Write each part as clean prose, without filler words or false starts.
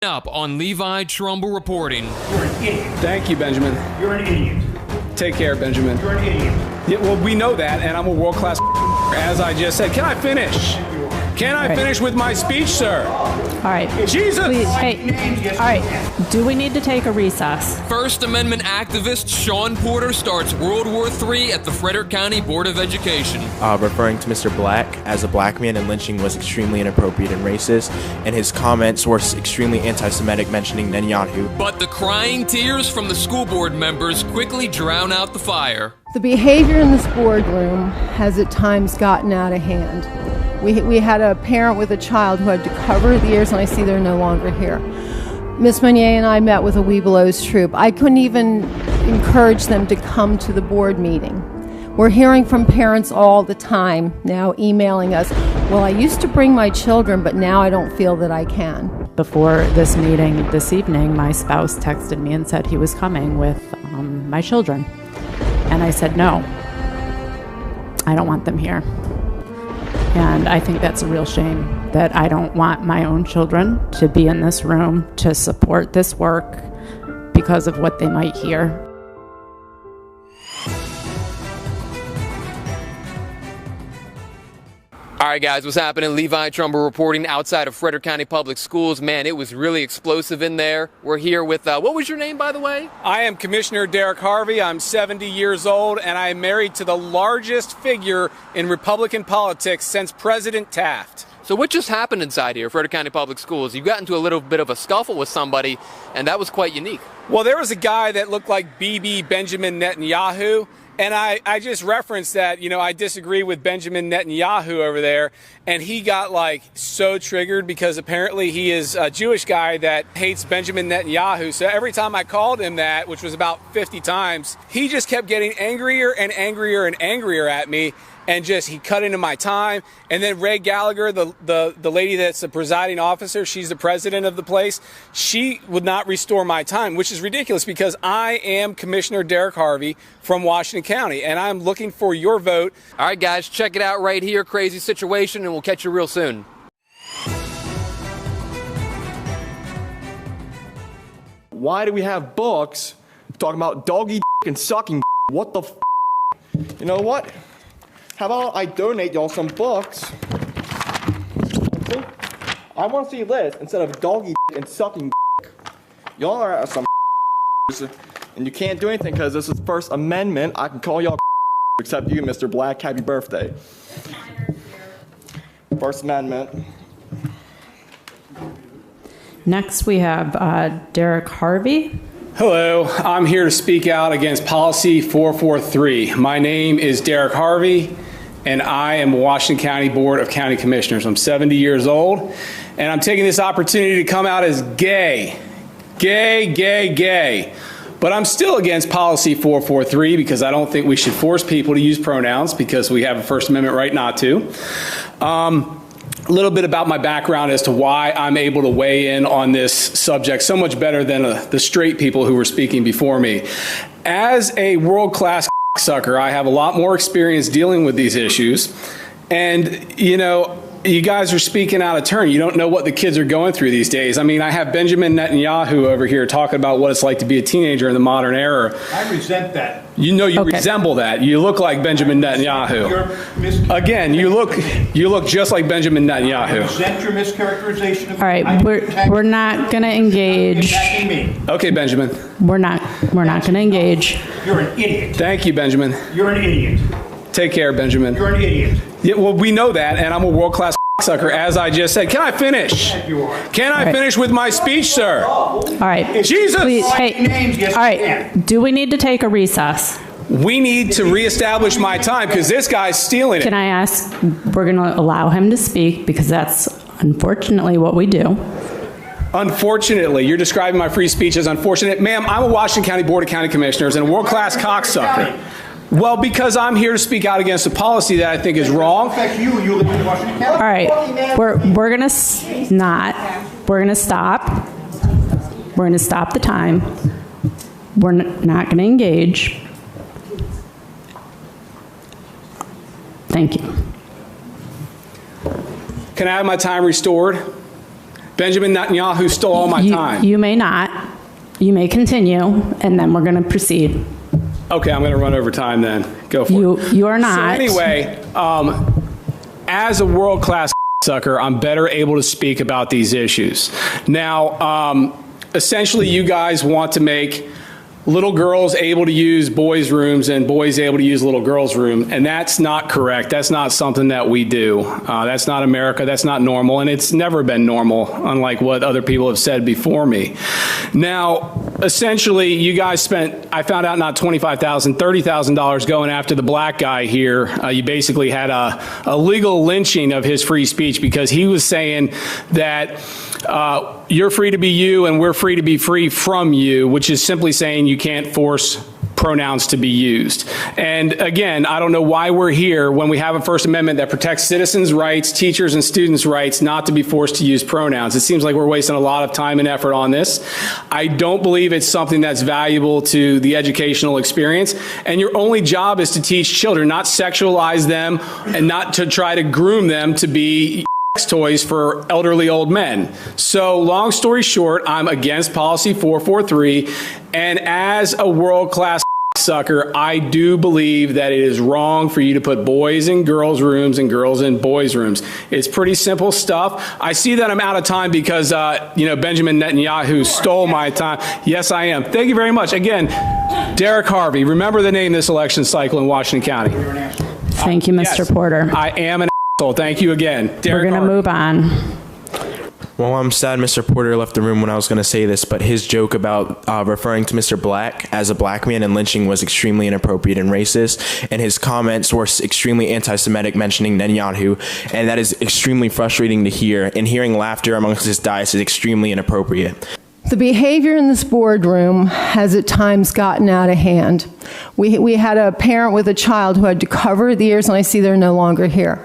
Up on Levi Trumbull reporting. You're an idiot. Thank you, Benjamin. You're an idiot. Take care, Benjamin. You're an idiot. Yeah, well, we know that, and I'm a world-class as I just said. Can I finish? Can I finish with my speech, sir? All right. Jesus! Please, hey, all right. Do we need to take a recess? First Amendment activist Shaun Porter starts World War III at the Frederick County Board of Education. Referring to Mr. Black as a black man and lynching was extremely inappropriate and racist, and his comments were extremely anti-Semitic, mentioning Netanyahu. But the crying tears from the school board members quickly drown out the fire. The behavior in this boardroom has at times gotten out of hand. We had a parent with a child who had to cover the ears, and I see they're no longer here. Ms. Meunier and I met with a Webelos troop. I couldn't even encourage them to come to the board meeting. We're hearing from parents all the time now, emailing us, well, I used to bring my children, but now I don't feel that I can. Before this meeting this evening, my spouse texted me and said he was coming with my children. And I said, no, I don't want them here. And I think that's a real shame that I don't want my own children to be in this room to support this work because of what they might hear. All right, guys, what's happening? Levi Trumbull reporting outside of Frederick County Public Schools. Man, it was really explosive in there. We're here with, what was your name, by the way? I am Commissioner Derek Harvey. I'm 70 years old, and I am married to the largest figure in Republican politics since President Taft. So what just happened inside here, Frederick County Public Schools? You got into a little bit of a scuffle with somebody, and that was quite unique. Well, there was a guy that looked like BB Benjamin Netanyahu. And I just referenced that, I disagree with Benjamin Netanyahu over there. And he got so triggered because apparently he is a Jewish guy that hates Benjamin Netanyahu. So every time I called him that, which was about 50 times, he just kept getting angrier and angrier and angrier at me. And he cut into my time. And then Ray Gallagher, the lady that's the presiding officer, she's the president of the place, she would not restore my time, which is ridiculous because I am Commissioner Derek Harvey from Washington County, and I'm looking for your vote. All right, guys, check it out right here. Crazy situation, and we'll catch you real soon. Why do we have books talking about doggy and sucking? What the f? You know what? How about I donate y'all some books? See? I want to see this instead of doggy and sucking. Y'all are some and you can't do anything because this is First Amendment. I can call y'all except you, Mr. Black. Happy birthday. First Amendment. Next, we have Derek Harvey. Hello, I'm here to speak out against Policy 443. My name is Derek Harvey, and I am a Washington County Board of County Commissioners. I'm 70 years old, and I'm taking this opportunity to come out as gay. Gay. But I'm still against Policy 443 because I don't think we should force people to use pronouns because we have a First Amendment right not to. A little bit about my background as to why I'm able to weigh in on this subject so much better than the straight people who were speaking before me. As a world-class sucker, I have a lot more experience dealing with these issues. And, you guys are speaking out of turn. You don't know what the kids are going through these days. I mean, I have Benjamin Netanyahu over here talking about what it's like to be a teenager in the modern era. I resent that. You resemble that. You look like Benjamin Netanyahu. Again, you look just like Benjamin Netanyahu. I resent your mischaracterization of All right, we're not going to engage. Okay, Benjamin. We're not going to engage. You're an idiot. Thank you, Benjamin. You're an idiot. Take care, Benjamin. You're an idiot. Yeah, well, we know that, and I'm a world-class sucker, as I just said. Can I finish? Can I finish with my speech, sir? All right. Jesus! Please, hey, all right. Do we need to take a recess? We need to reestablish my time because this guy's stealing it. Can I ask, we're going to allow him to speak because that's unfortunately what we do. Unfortunately, you're describing my free speech as unfortunate. Ma'am, I'm a Washington County Board of County Commissioners and a world-class cocksucker. Well, because I'm here to speak out against a policy that I think is wrong. You live in Washington County. All right, we're gonna stop. We're gonna stop the time. We're not gonna engage. Thank you. Can I have my time restored? Benjamin Netanyahu stole all my time. You may not. You may continue, and then we're going to proceed. Okay, I'm going to run over time then. Go for it. You are not. So anyway, as a world-class sucker, I'm better able to speak about these issues. Now, essentially, you guys want to make little girls able to use boys' rooms and boys able to use little girls' room, and that's not correct. That's not something that we do. That's not America. That's not normal, and it's never been normal, unlike what other people have said before me. Now, essentially, you guys spent, I found out, not $25,000, $30,000 going after the black guy here. You basically had a legal lynching of his free speech because he was saying that you're free to be you and we're free to be free from you, which is simply saying you can't force pronouns to be used. And again, I don't know why we're here when we have a First Amendment that protects citizens' rights, teachers and students' rights not to be forced to use pronouns. It seems like we're wasting a lot of time and effort on this. I don't believe it's something that's valuable to the educational experience. And your only job is to teach children, not sexualize them and not to try to groom them to be toys for elderly old men. So long story short, I'm against policy 443, and as a world-class sucker, I do believe that it is wrong for you to put boys in girls' rooms and girls in boys' rooms. It's pretty simple stuff. I see that I'm out of time because, Benjamin Netanyahu stole my time. Yes, I am. Thank you very much. Again, Derek Harvey. Remember the name this election cycle in Washington County. Thank you, Mr. Yes, Porter. I am an asshole. Thank you again. Derek We're going to move on. Well, I'm sad Mr. Porter left the room when I was going to say this, but his joke about referring to Mr. Black as a black man and lynching was extremely inappropriate and racist, and his comments were extremely anti-Semitic, mentioning Netanyahu, and that is extremely frustrating to hear, and hearing laughter amongst his dais is extremely inappropriate. The behavior in this boardroom has at times gotten out of hand. We had a parent with a child who had to cover the ears, and I see they're no longer here.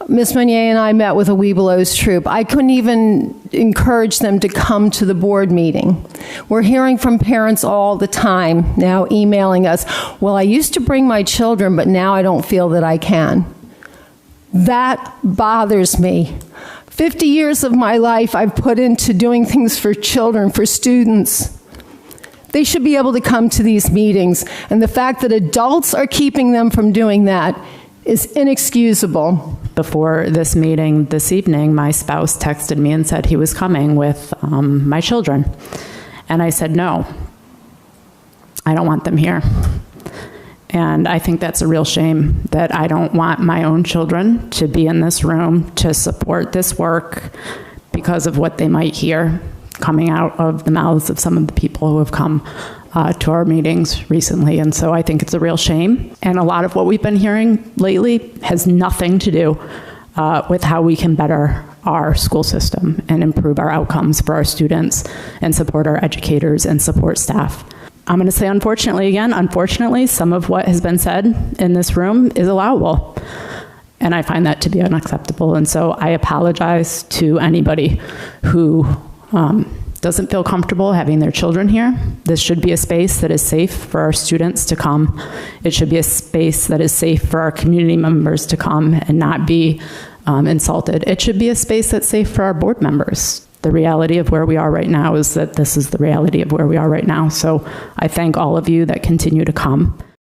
Ms. Meunier and I met with a Webelos troop. I couldn't even encourage them to come to the board meeting. We're hearing from parents all the time now, emailing us, well, I used to bring my children, but now I don't feel that I can. That bothers me. 50 years of my life I've put into doing things for children, for students. They should be able to come to these meetings, and the fact that adults are keeping them from doing that is inexcusable. Before this meeting this evening, my spouse texted me and said he was coming with my children. And I said, no, I don't want them here. And I think that's a real shame that I don't want my own children to be in this room to support this work because of what they might hear coming out of the mouths of some of the people who have come to our meetings recently. And so I think it's a real shame. And a lot of what we've been hearing lately has nothing to do with how we can better our school system and improve our outcomes for our students and support our educators and support staff. I'm going to say unfortunately again, unfortunately, some of what has been said in this room is allowable. And I find that to be unacceptable. And so I apologize to anybody who doesn't feel comfortable having their children here. This should be a space that is safe for our students to come. It should be a space that is safe for our community members to come and not be insulted. It should be a space that's safe for our board members. The reality of where we are right now is that this is the reality of where we are right now. So I thank all of you that continue to come.